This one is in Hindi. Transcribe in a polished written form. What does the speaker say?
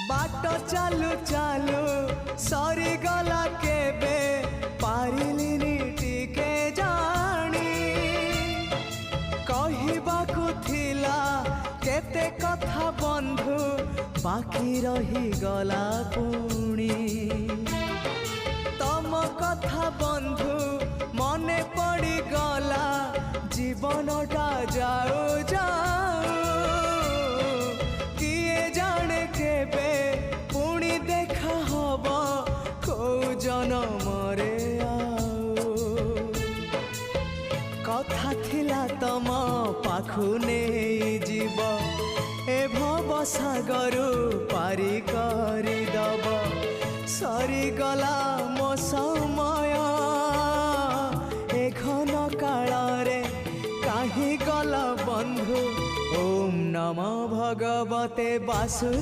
बाट चालू चालू सरीगला केबे पारिलिनी टिके जानी कहिबाकु थिला केते कथा बंधु बाकी रही गला पुणी तम कथा बंधु मने पड़ी गला जीवनटा जाऊ जाऊ किए जाने केबे पुणी देखा हब को जनमरे आऊ कथा थिला तम पाखु नहीं जीव ए भव सागरु पारी करी दब सरीगला मो समय ए घन काल रे काहे गला बंधु। ओम नमो भगवते वासु।